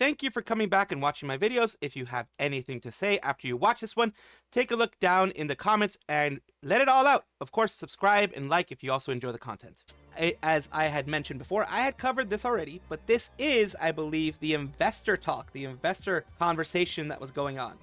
thank you for coming back and watching my videos. If you have anything to say after you watch this one, take a look down in the comments and let it all out. Of course, subscribe and like if you also enjoy the content. As I had mentioned before, I had covered this already, but this is, I believe, the investor talk, the investor conversation that was going on.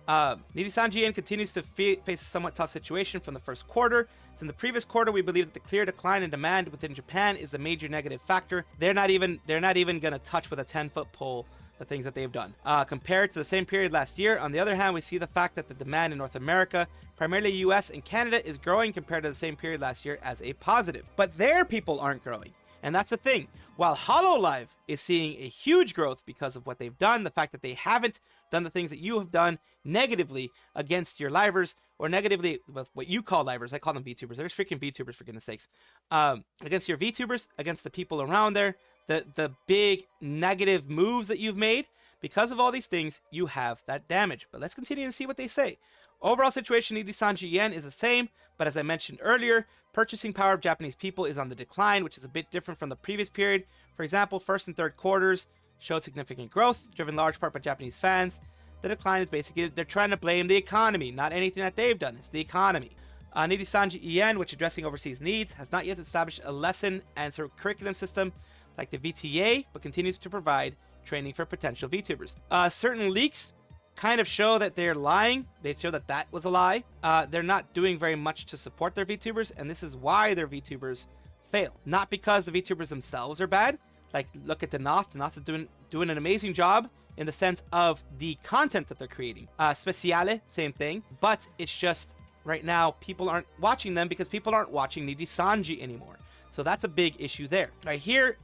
Nijisanji EN continues to face a somewhat tough situation from the first quarter. So in the previous quarter, we believe that the clear decline in demand within Japan is the major negative factor. They're not even going to touch with a 10-foot pole the things that they've done. Compared to the same period last year, on the other hand, we see the fact that the demand in North America, primarily US and Canada, is growing compared to the same period last year as a positive. But their people aren't growing. And that's the thing. While Hololive is seeing a huge growth because of what they've done, the fact that they haven't done the things that you have done negatively against your livers, or negatively with what you call livers. I call them VTubers. There's freaking VTubers, for goodness sakes. Against your VTubers, against the people around there, the big negative moves that you've made, because of all these things, you have that damage. But let's continue and see what they say. Overall situation in Nijisanji EN is the same, but as I mentioned earlier, purchasing power of Japanese people is on the decline, which is a bit different from the previous period. For example, first and third quarters showed significant growth, driven large part by Japanese fans. The decline is basically, they're trying to blame the economy, not anything that they've done, it's the economy. Nijisanji EN, which addressing overseas needs, has not yet established a lesson and sort of curriculum system like the VTA, but continues to provide training for potential VTubers. Certain leaks kind of show that they're lying. They show that that was a lie. They're not doing very much to support their VTubers, and this is why their VTubers fail. Not because the VTubers themselves are bad. Like, look at the Noth. The Noth is doing an amazing job in the sense of the content that they're creating. Speciale, same thing. But it's just, right now, people aren't watching them because people aren't watching Nijisanji anymore. So that's a big issue there. Right here,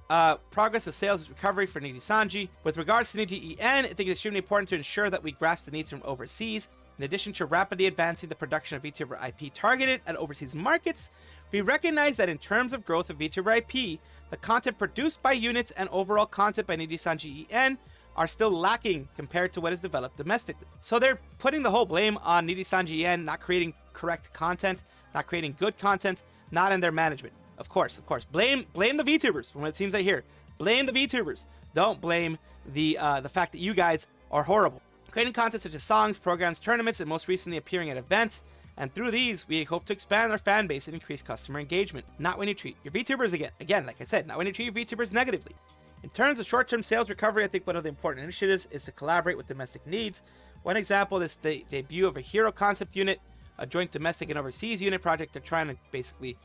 progress of sales recovery for Nijisanji. With regards to Niji EN, I think it's extremely important to ensure that we grasp the needs from overseas. In addition to rapidly advancing the production of VTuber IP targeted at overseas markets, we recognize that in terms of growth of VTuber IP, the content produced by units and overall content by Nijisanji EN are still lacking compared to what is developed domestically. So they're putting the whole blame on Nijisanji EN not creating correct content, not creating good content, not in their management. Of course. Blame the VTubers from what it seems like here. Blame the VTubers. Don't blame the fact that you guys are horrible. Creating content such as songs, programs, tournaments, and most recently appearing at events. And through these, we hope to expand our fan base and increase customer engagement. Not when you treat your VTubers again, like I said, not when you treat your VTubers negatively. In terms of short-term sales recovery, I think one of the important initiatives is to collaborate with domestic needs. One example is the debut of a hero concept unit, a joint domestic and overseas unit project. They're trying to basically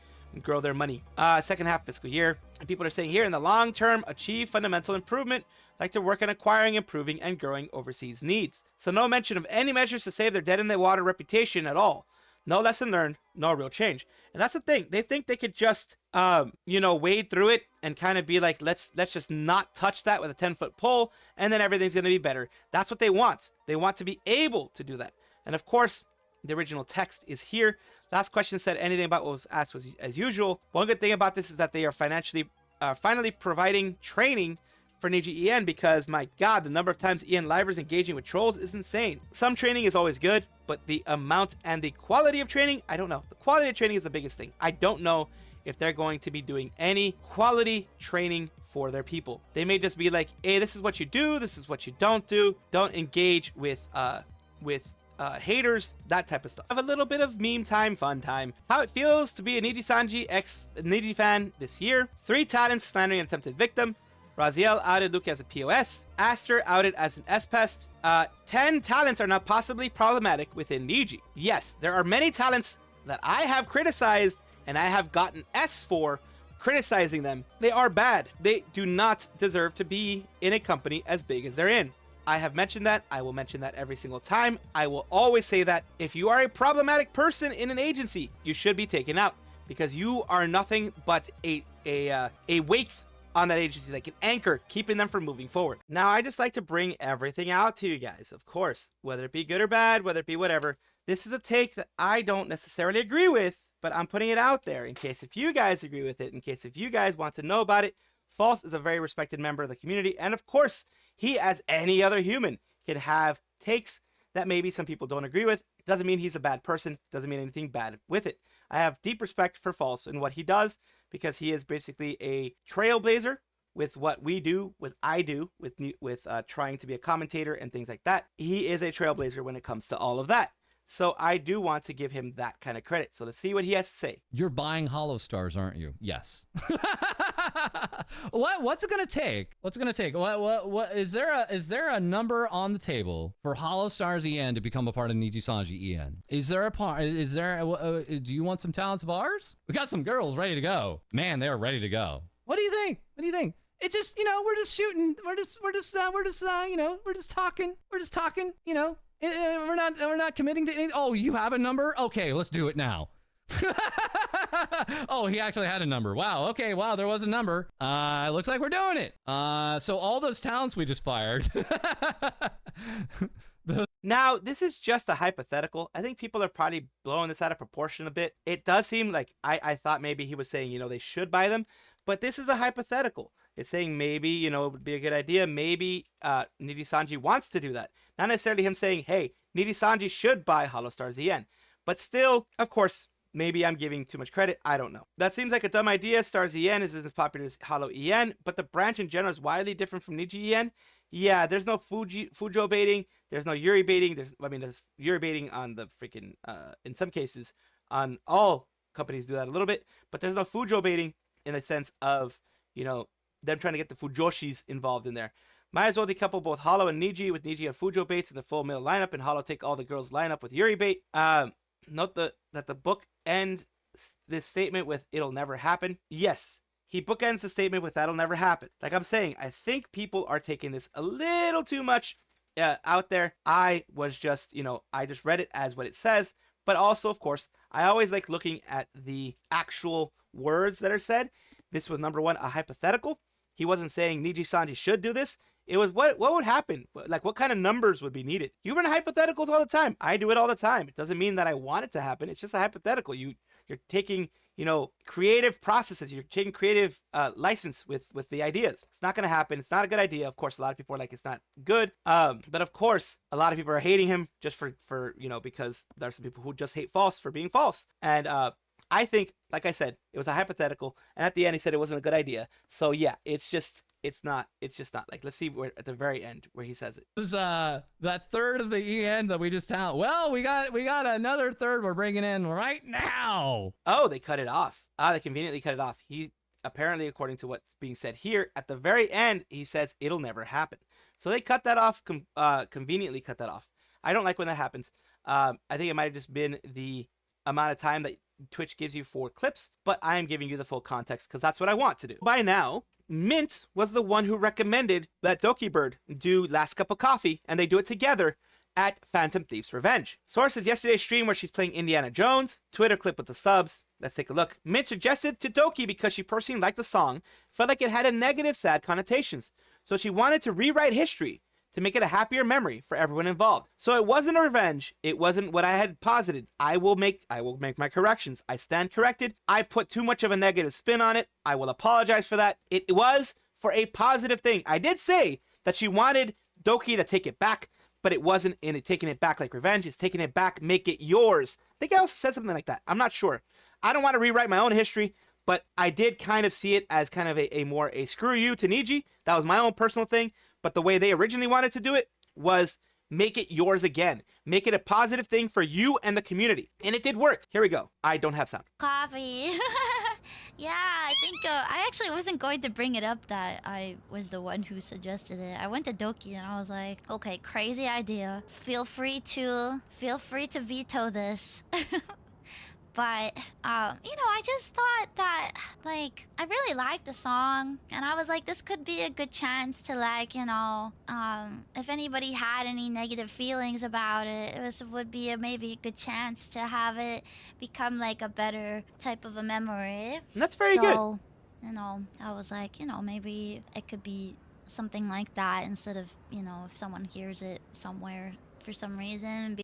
grow their money. Second half fiscal year. And people are saying here, in the long term, achieve fundamental improvement, like to work on acquiring, improving, and growing overseas needs. So no mention of any measures to save their dead-in-the-water reputation at all. No lesson learned, no real change. And that's the thing. They think they could just, wade through it and kind of be like, let's just not touch that with a 10-foot pole, and then everything's going to be better. That's what they want. They want to be able to do that. And of course, the original text is here. Last question said anything about what was asked was as usual. One good thing about this is that they are finally providing training for Niji EN, because my god, the number of times EN livers engaging with trolls is insane. Some training is always good, but the amount and the quality of training, I don't know. The quality of training is the biggest thing. I don't know if they're going to be doing any quality training for their people. They may just be like, hey, this is what you do, this is what you don't do. Don't engage with haters, that type of stuff. Have a little bit of meme time, fun time. How it feels to be a Nijisanji X Niji fan this year. 3 talents slandering an attempted victim. Raziel outed Luke as a POS. Aster outed as an S-Pest. 10 talents are now possibly problematic within Niji. Yes, there are many talents that I have criticized and I have gotten S for criticizing them. They are bad. They do not deserve to be in a company as big as they're in. I have mentioned that. I will mention that every single time. I will always say that if you are a problematic person in an agency, you should be taken out, because you are nothing but a weight on that agency, like an anchor, keeping them from moving forward. Now, I just like to bring everything out to you guys, of course, whether it be good or bad, whether it be whatever. This is a take that I don't necessarily agree with, but I'm putting it out there in case if you guys agree with it, in case if you guys want to know about it. False is a very respected member of the community, and of course, he, as any other human, can have takes that maybe some people don't agree with. It doesn't mean he's a bad person, doesn't mean anything bad with it. I have deep respect for False and what he does, because he is basically a trailblazer with what we do, what I do with trying to be a commentator and things like that. He is a trailblazer when it comes to all of that. So I do want to give him that kind of credit. So let's see what he has to say. You're buying Holostars, aren't you? Yes. What's it gonna take? What's it gonna take? What is there a number on the table for Holostars EN to become a part of Nijisanji EN? Is there a part? Is there? Do you want some talents of ours? We got some girls ready to go. Man, they're ready to go. What do you think? What do you think? It's just, you know, we're just shooting. We're just you know, we're just talking. We're just talking. You know. We're not committing to anything. Oh, you have a number? Okay, let's do it now. Oh, he actually had a number. Wow. Okay. Wow. There was a number. Looks like we're doing it. So all those talents we just fired. Now, this is just a hypothetical. I think people are probably blowing this out of proportion a bit. It does seem like I thought maybe he was saying, you know, they should buy them, but this is a hypothetical. It's saying maybe, you know, it would be a good idea. Maybe Nijisanji wants to do that. Not necessarily him saying, hey, Nijisanji should buy Holostars EN. But still, of course, maybe I'm giving too much credit. I don't know. That seems like a dumb idea. Stars EN is as popular as Holo EN, but the branch in general is widely different from Niji EN. Yeah, there's no Fujo baiting. There's no Yuri baiting. There's Yuri baiting on the freaking, in some cases, on all companies do that a little bit, but there's no Fujo baiting in the sense of, you know, them trying to get the Fujoshis involved in there. Might as well decouple both Holo and Niji, with Niji have Fujo baits in the full male lineup, and Holo take all the girls lineup with Yuri bait. Note that the book ends this statement with "it'll never happen." Yes, he bookends the statement with "that'll never happen." Like I'm saying, I think people are taking this a little too much out there. I was just, you know, I just read it as what it says, but also, of course, I always like looking at the actual words that are said. This was number one, a hypothetical. He wasn't saying Nijisanji should do this. It was what would happen? Like, what kind of numbers would be needed? You run hypotheticals all the time. I do it all the time. It doesn't mean that I want it to happen. It's just a hypothetical. You're taking, you know, creative processes. You're taking creative license with the ideas. It's not going to happen. It's not a good idea. Of course, a lot of people are like, it's not good. But of course, a lot of people are hating him just for you know, because there's some people who just hate false for being false. And I think, like I said, it was a hypothetical, and at the end he said it wasn't a good idea. So yeah, it's just not. Like, let's see where at the very end where he says it. It was that third of the EN that we just found. Well, we got another third we're bringing in right now. Oh, they cut it off. They conveniently cut it off. He apparently, according to what's being said here, at the very end he says it'll never happen. So they cut that off, conveniently cut that off. I don't like when that happens. I think it might have just been the amount of time that Twitch gives you for clips, but I am giving you the full context because that's what I want to do. By now, Mint was the one who recommended that Doki Bird do Last Cup of Coffee, and they do it together at Phantom Thief's Revenge. Source is yesterday's stream where she's playing Indiana Jones. Twitter clip with the subs. Let's take a look. Mint suggested to Doki because she personally liked the song, felt like it had a negative, sad connotations, so she wanted to rewrite history to make it a happier memory for everyone involved. So it wasn't a revenge. It wasn't what I had posited. I will make my corrections. I stand corrected. I put too much of a negative spin on it. I will apologize for that. It was for a positive thing. I did say that she wanted Doki to take it back, but it wasn't in it taking it back like revenge. It's taking it back, make it yours. I think I also said something like that. I'm not sure. I don't want to rewrite my own history, but I did kind of see it as kind of a more screw you to Niji. That was my own personal thing. But the way they originally wanted to do it was make it yours again. Make it a positive thing for you and the community. And it did work. Here we go. I don't have sound. Coffee. Yeah, I think I actually wasn't going to bring it up that I was the one who suggested it. I went to Doki and I was like, okay, crazy idea. Feel free to veto this. But, you know, I just thought that, like, I really liked the song. And I was like, this could be a good chance to, like, you know, if anybody had any negative feelings about it, would be maybe a good chance to have it become, like, a better type of a memory. And that's very good. So, you know, I was like, you know, maybe it could be something like that instead of, you know, if someone hears it somewhere for some reason, be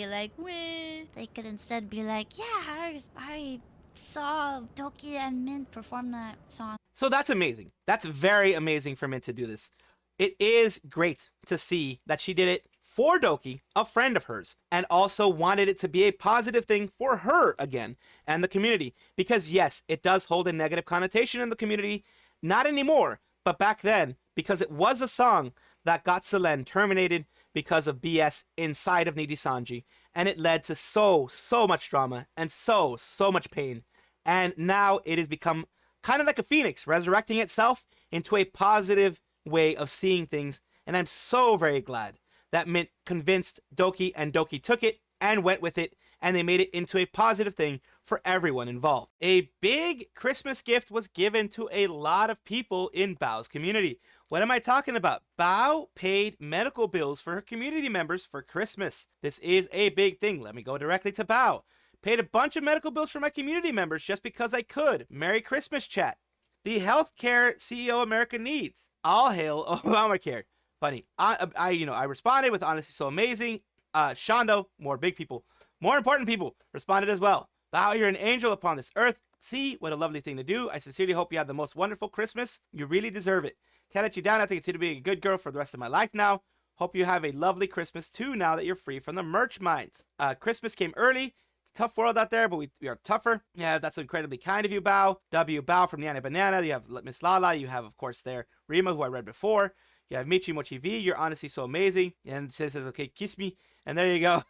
like, weh. They could instead be like, yeah, I saw Doki and Mint perform that song. So that's amazing. That's very amazing for Mint to do this. It is great to see that she did it for Doki, a friend of hers, and also wanted it to be a positive thing for her again and the community. Because yes, it does hold a negative connotation in the community. Not anymore, But back then, because it was a song that got Selen terminated because of BS inside of Nijisanji, and it led to so much drama and so much pain. And now it has become kind of like a phoenix, resurrecting itself into a positive way of seeing things. And I'm so very glad that Mint convinced Doki, and Doki took it and went with it, and they made it into a positive thing for everyone involved. A big Christmas gift was given to a lot of people in Bao's community. What am I talking about? Bao paid medical bills for her community members for Christmas. This is a big thing. Let me go directly to Bao. Paid a bunch of medical bills for my community members just because I could. Merry Christmas, chat. The healthcare CEO America needs. All hail Obamacare. Funny. I responded with honestly so amazing. Shondo, more big people, more important people, responded as well. Bao, you're an angel upon this earth. See, what a lovely thing to do. I sincerely hope you have the most wonderful Christmas. You really deserve it. Can't let you down. I have to continue being a good girl for the rest of my life now. Hope you have a lovely Christmas too now that you're free from the merch mines. Christmas came early. It's a tough world out there, but we are tougher. Yeah, that's incredibly kind of you, Bao. W. Bao from Yana Banana. You have Miss Lala. You have, of course, there Rima, who I read before. You have Michi Mochi V. You're honestly so amazing. And it says, okay, kiss me. And there you go.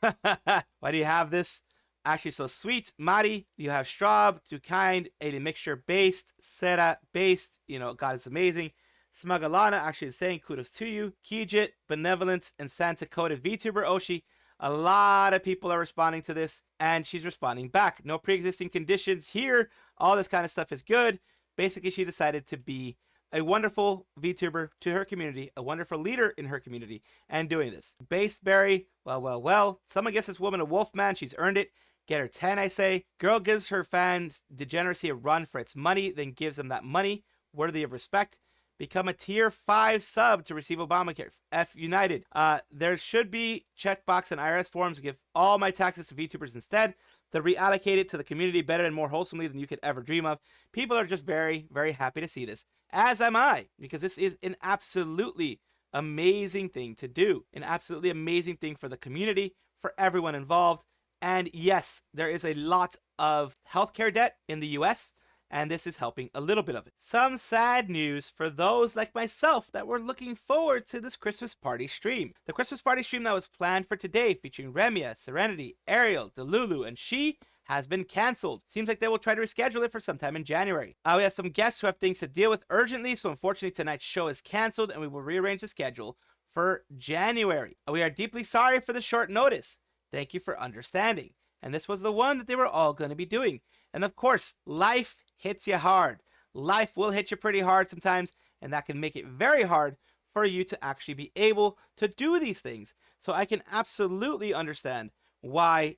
Why do you have this? Actually so sweet. Mari, you have Straub, Too Kind, a mixture based, Sera based. God is amazing. Smugalana actually is saying kudos to you. Kijit, Benevolent, and Santa Coded VTuber Oshi. A lot of people are responding to this, and she's responding back. No pre-existing conditions here. All this kind of stuff is good. Basically, she decided to be a wonderful VTuber to her community, a wonderful leader in her community, and doing this. Baseberry, well. Someone gets this woman a wolf man. She's earned it. Get her 10, I say. Girl gives her fans degeneracy a run for its money, then gives them that money. Worthy of respect. Become a tier 5 sub to receive Obamacare. F United. There should be checkbox and IRS forms to give all my taxes to VTubers instead. To reallocate it to the community better and more wholesomely than you could ever dream of. People are just very, very happy to see this. As am I, because this is an absolutely amazing thing to do. An absolutely amazing thing for the community, for everyone involved. And yes, there is a lot of healthcare debt in the US, and this is helping a little bit of it. Some sad news for those like myself that were looking forward to this Christmas party stream. The Christmas party stream that was planned for today, featuring Remia, Serenity, Arial, Delulu, and She, has been cancelled. Seems like they will try to reschedule it for sometime in January. We have some guests who have things to deal with urgently, so unfortunately tonight's show is cancelled, and we will rearrange the schedule for January. We are deeply sorry for the short notice. Thank you for understanding. And this was the one that they were all going to be doing. And of course, life hits you hard. Life will hit you pretty hard sometimes, and that can make it very hard for you to actually be able to do these things. So I can absolutely understand why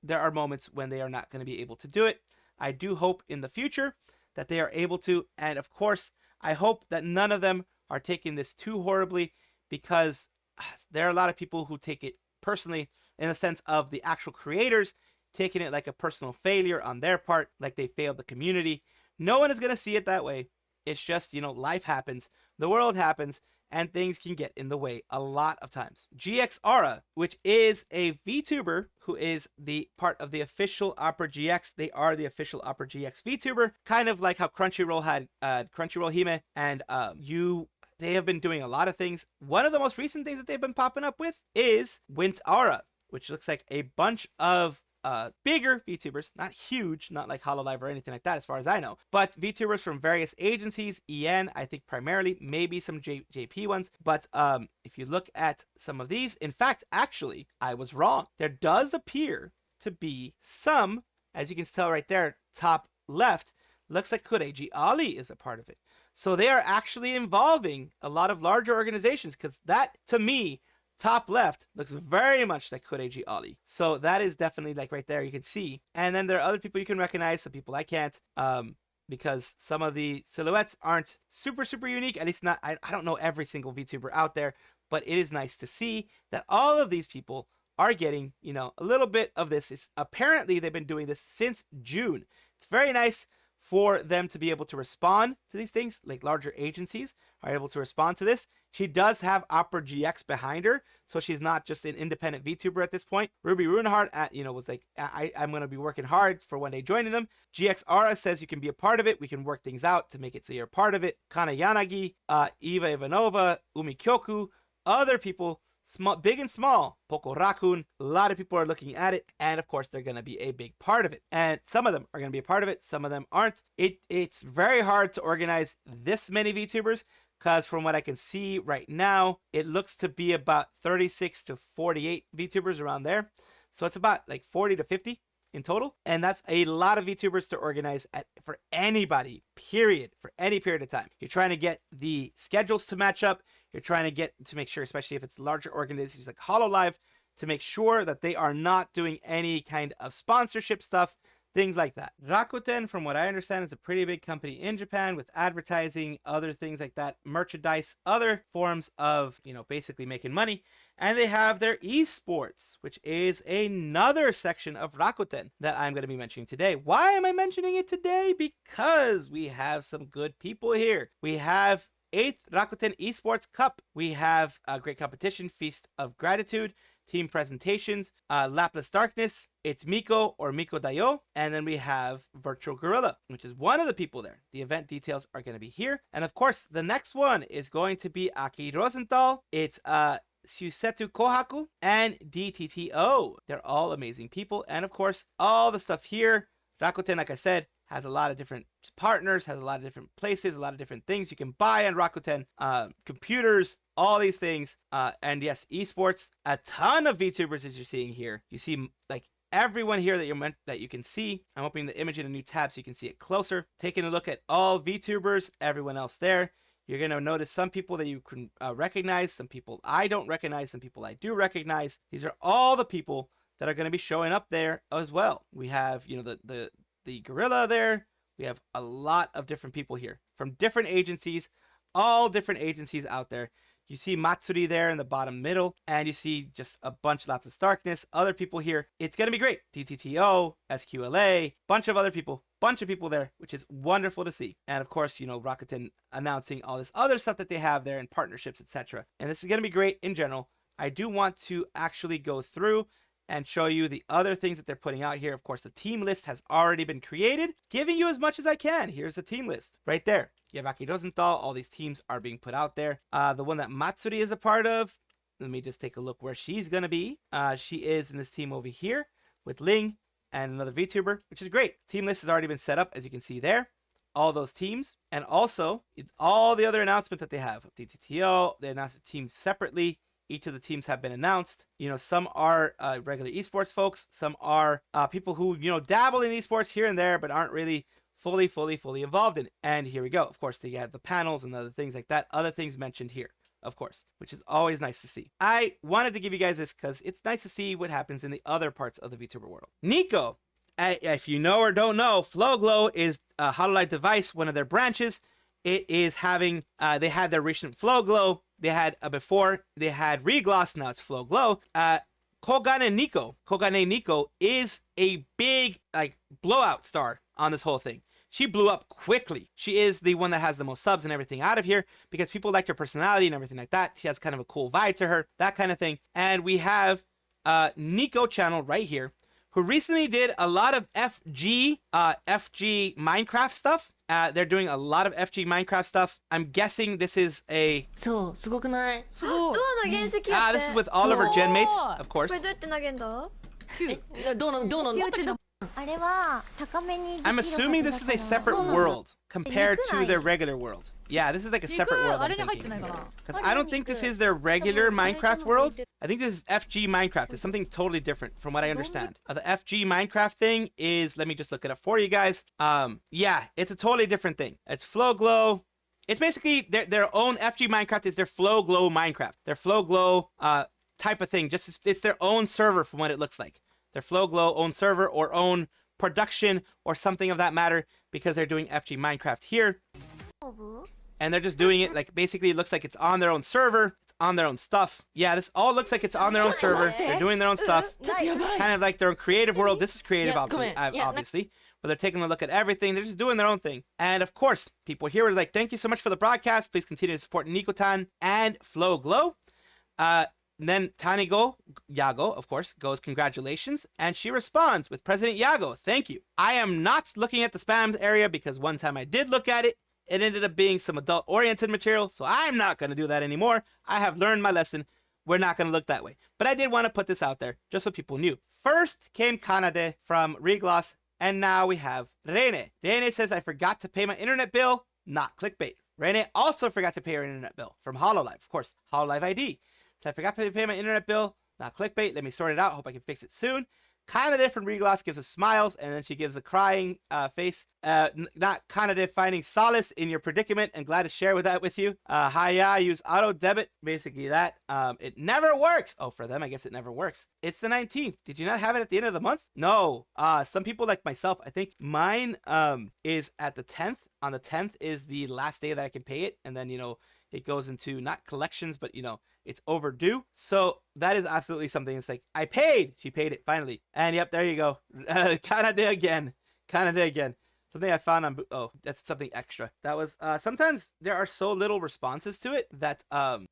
there are moments when they are not going to be able to do it. I do hope in the future that they are able to, and of course, I hope that none of them are taking this too horribly, because there are a lot of people who take it personally, in the sense of the actual creators taking it like a personal failure on their part, like they failed the community. No one is going to see it that way. It's just, life happens, the world happens, and things can get in the way a lot of times. GX Aura, which is a VTuber who is the part of the official Opera GX. They are the official Opera GX VTuber, kind of like how Crunchyroll had Crunchyroll Hime, and they have been doing a lot of things. One of the most recent things that they've been popping up with is Wintaura, which looks like a bunch of bigger VTubers, not huge, not like Hololive or anything like that as far as I know, but VTubers from various agencies, EN, I think primarily, maybe some JP ones, but if you look at some of these, in fact, actually, I was wrong. There does appear to be some, as you can tell right there, top left, looks like Kureji Ali is a part of it. So they are actually involving a lot of larger organizations, because that, to me, top left looks very much like Kureji Ali. So that is definitely like right there, you can see. And then there are other people you can recognize, some people I can't, because some of the silhouettes aren't super unique. At least not, I don't know every single VTuber out there, but it is nice to see that all of these people are getting, a little bit of this. Apparently they've been doing this since June. It's very nice for them to be able to respond to these things, like larger agencies are able to respond to this. She does have Opera GX behind her, so she's not just an independent VTuber at this point. Ruby Runeheart, was like, I'm going to be working hard for one day joining them. GX Ara says you can be a part of it. We can work things out to make it so you're a part of it. Kana Yanagi, Eva Ivanova, Umi Kyoku, other people, small, big and small, Poco Rakun, a lot of people are looking at it, and of course they're going to be a big part of it. And some of them are going to be a part of it, some of them aren't. It's very hard to organize this many VTubers, because from what I can see right now, it looks to be about 36 to 48 VTubers around there. So it's about like 40 to 50 in total. And that's a lot of VTubers to organize for anybody, period, for any period of time. You're trying to get the schedules to match up. You're trying to make sure, especially if it's larger organizations like Hololive, to make sure that they are not doing any kind of sponsorship stuff, things like that. Rakuten, from what I understand, is a pretty big company in Japan with advertising, other things like that, merchandise, other forms of, basically making money. And they have their esports, which is another section of Rakuten that I'm going to be mentioning today. Why am I mentioning it today? Because we have some good people here. We have 8th Rakuten Esports Cup. We have a great competition, Feast of Gratitude, team presentations, Lapless Darkness, it's Miko or Miko Dayo, and then we have Virtual Gorilla, which is one of the people there. The event details are going to be here. And of course, the next one is going to be Aki Rosenthal. It's Susetu Kohaku and DTTO. They're all amazing people. And of course, all the stuff here, Rakuten, like I said, has a lot of different partners, has a lot of different places, a lot of different things you can buy on Rakuten, computers, all these things. And yes, esports, a ton of VTubers as you're seeing here. You see like everyone here that you can see. I'm opening the image in a new tab so you can see it closer. Taking a look at all VTubers, everyone else there. You're going to notice some people that you can recognize, some people I don't recognize, some people I do recognize. These are all the people that are going to be showing up there as well. We have, the gorilla there. We have a lot of different people here from different agencies, all different agencies out there. You see Matsuri there in the bottom middle, and you see just a bunch of Lapless Darkness, other people here. It's going to be great. DTTO, SQLA, bunch of other people, there, which is wonderful to see. And of course, Rakuten announcing all this other stuff that they have there and partnerships, etc. And this is going to be great in general. I do want to actually go through and show you the other things that they're putting out here. Of course, the team list has already been created, giving you as much as I can. Here's the team list right there. You have Aki Rosenthal. All these teams are being put out there. The one that Matsuri is a part of, let me just take a look where she's going to be. She is in this team over here with Ling and another VTuber, which is great. Team list has already been set up, as you can see there. All those teams, and also all the other announcements that they have. DTTO, they announced the teams separately. Each of the teams have been announced. Some are regular esports folks. Some are people who, dabble in esports here and there, but aren't really fully involved in it. And here we go. Of course, they have the panels and other things like that. Other things mentioned here, of course, which is always nice to see. I wanted to give you guys this because it's nice to see what happens in the other parts of the VTuber world. Nico, if you know or don't know, FlowGlow is a Hololive device, one of their branches. It is having, they had their recent FlowGlow. They had before they had Regloss, now it's FlowGlow. Kogane Nico is a big blowout star on this whole thing. She blew up quickly. She is the one that has the most subs and everything out of here because people liked her personality and everything like that. She has kind of a cool vibe to her, that kind of thing. And we have Nico channel right here, who recently did a lot of FG Minecraft stuff. They're doing a lot of FG Minecraft stuff. I'm guessing this is a... this is with all of her gen mates, of course. I'm assuming this is a separate world compared to their regular world. Yeah, this is like a separate world, I'm thinking. Because I don't think this is their regular Minecraft world. I think this is FG Minecraft. It's something totally different from what I understand. The FG Minecraft thing is, let me just look it up for you guys. Yeah, it's a totally different thing. It's FlowGlow. It's basically their own FG Minecraft is their FlowGlow Minecraft. Their FlowGlow type of thing. Just it's their own server from what it looks like. Their FlowGlow own server or own production or something of that matter because they're doing FG Minecraft here. And they're just doing it like basically it looks like it's on their own server. It's on their own stuff. Yeah, this all looks like it's on their own server. They're doing their own stuff. Kind of like their own creative world. This is creative, obviously. But they're taking a look at everything. They're just doing their own thing. And of course, people here are like, thank you so much for the broadcast. Please continue to support Nikotan and FlowGlow. Then Tanigo Yago, of course, goes, congratulations. And she responds with, President Yago, thank you. I am not looking at the spam area because one time I did look at it. It ended up being some adult-oriented material, so I'm not going to do that anymore. I have learned my lesson. We're not going to look that way. But I did want to put this out there just so people knew. First came Kanade from Regloss, and now we have Reine. Reine says, I forgot to pay my internet bill. Not clickbait. Reine also forgot to pay her internet bill from Hololive. Of course, Hololive ID. So I forgot to pay my internet bill. Not clickbait. Let me sort it out. Hope I can fix it soon. Kanade from Regloss gives us smiles, and then she gives a crying face. Not Kanade finding solace in your predicament, and glad to share that with you. Hiya, use auto debit. Basically that. It never works. Oh, for them, I guess it never works. It's the 19th. Did you not have it at the end of the month? No. Some people like myself, I think mine is at the 10th. On the 10th is the last day that I can pay it, and then, you know, it goes into not collections, but, you know, it's overdue. So that is absolutely something. It's like, I paid. She paid it finally. And yep, there you go. Kanade again. Kanade again. Something I found on, oh, that's something extra. That was, sometimes there are so little responses to it that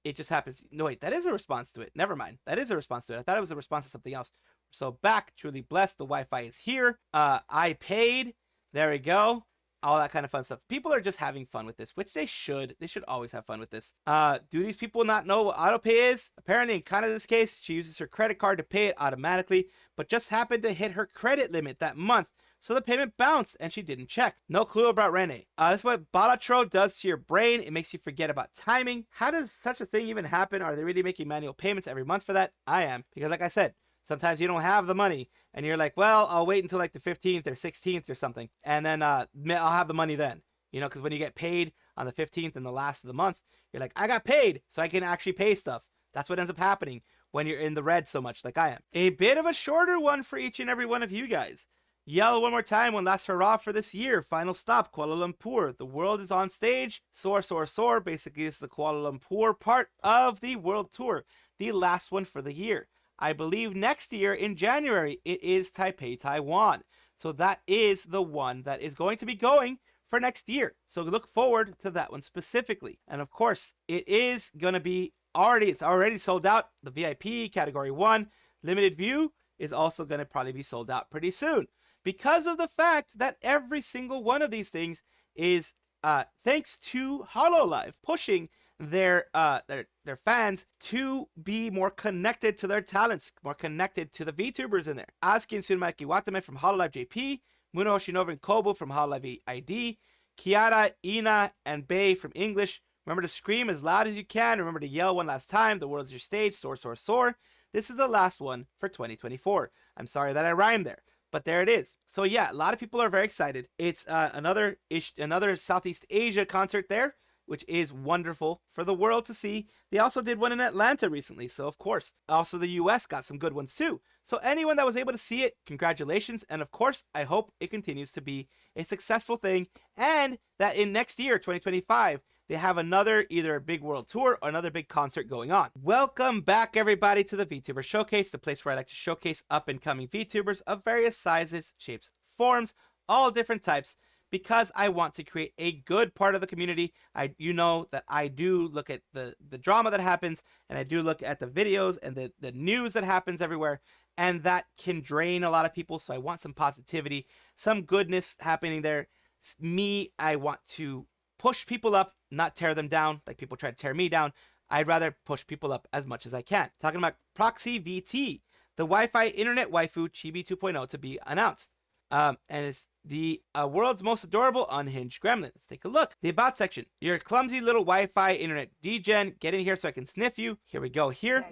it just happens. No, wait, that is a response to it. Never mind. That is a response to it. I thought it was a response to something else. So back, truly blessed. The Wi-Fi is here. I paid. There we go. All that kind of fun stuff. People are just having fun with this, which they should. They should always have fun with this. Do these people not know what autopay is? Apparently, in Kanada's case, she uses her credit card to pay it automatically, but just happened to hit her credit limit that month, so the payment bounced and she didn't check. No clue about Reine. That's what Balatro does to your brain. It makes you forget about timing. How does such a thing even happen? Are they really making manual payments every month for that? I am, because like I said, sometimes you don't have the money and you're like, well, I'll wait until like the 15th or 16th or something. And then I'll have the money then, you know, because when you get paid on the 15th and the last of the month, you're like, I got paid so I can actually pay stuff. That's what ends up happening when you're in the red so much like I am. A bit of a shorter one for each and every one of you guys. Yell one more time, one last hurrah for this year. Final stop, Kuala Lumpur. The world is on stage. Soar, soar, soar. Basically, it's the Kuala Lumpur part of the world tour. The last one for the year. I believe next year in January, it is Taipei, Taiwan. So that is the one that is going to be going for next year. So look forward to that one specifically. And of course, it is going to be it's already sold out. The VIP category 1 limited view is also going to probably be sold out pretty soon. Because of the fact that every single one of these things is thanks to Hololive pushing their fans to be more connected to their talents, more connected to the VTubers in there. Aski and Sunmaki Watame from Hololive JP, Muno Hoshinova and Kobo from Hololive ID, Kiara, Ina, and Bay from English. Remember to scream as loud as you can. Remember to yell one last time. The world is your stage. Soar, soar, soar. This is the last one for 2024. I'm sorry that I rhymed there, but there it is. So yeah, a lot of people are very excited. It's another Southeast Asia concert there, which is wonderful for the world to see. They also did one in Atlanta recently, so of course. Also the US got some good ones too. So anyone that was able to see it, congratulations. And of course, I hope it continues to be a successful thing, and that in next year, 2025, they have another, either a big world tour or another big concert going on. Welcome back, everybody, to the VTuber Showcase, the place where I like to showcase up-and-coming VTubers of various sizes, shapes, forms, all different types, because I want to create a good part of the community. You know that I do look at the drama that happens, and I do look at the videos and the news that happens everywhere, and that can drain a lot of people. So I want some positivity, some goodness happening there. I want to push people up, not tear them down like people try to tear me down. I'd rather push people up as much as I can. Talking about Proxy VT, the Wi-Fi Internet Waifu Chibi 2.0 to be announced. And it's the world's most adorable unhinged gremlin. Let's take a look. The about section. Your clumsy little Wi-Fi internet degen. Get in here so I can sniff you. Here we go. Here.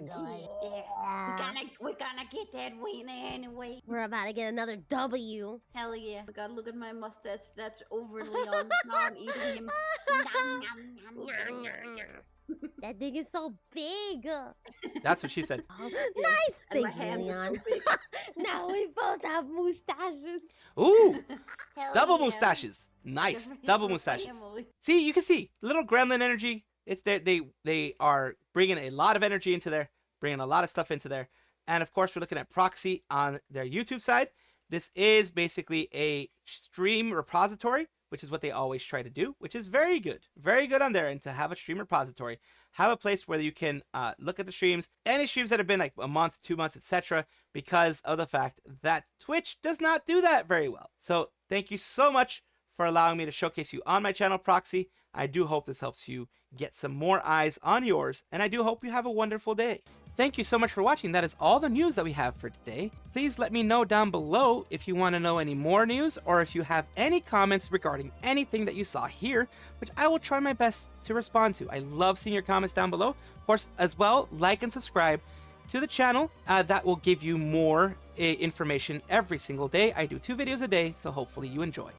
We're gonna get that win anyway. We're about to get another W. Hell yeah. I gotta look at my mustache. That's overly on. Now I'm eating him. That thing is so big. That's what she said. Oh, nice. And my Thank you, hands are Leon. so big. Now we both have mustaches. Ooh, Hell double yeah. mustaches. Nice, Different double family. mustaches. See, you can see little gremlin energy. It's there. They are bringing a lot of energy into there, bringing a lot of stuff into there. And of course, we're looking at Proxy on their YouTube side. This is basically a stream repository, which is what they always try to do, which is very good on there. And to have a stream repository, have a place where you can look at the streams, any streams that have been like a month, 2 months, etc., because of the fact that Twitch does not do that very well. So thank you so much for allowing me to showcase you on my channel, Proxy. I do hope this helps you get some more eyes on yours, and I do hope you have a wonderful day. Thank you so much for watching. That is all the news that we have for today. Please let me know down below if you want to know any more news, or if you have any comments regarding anything that you saw here, which I will try my best to respond to. I love seeing your comments down below. Of course, as well, like and subscribe to the channel. That will give you more information every single day. I do 2 videos a day, so hopefully you enjoy.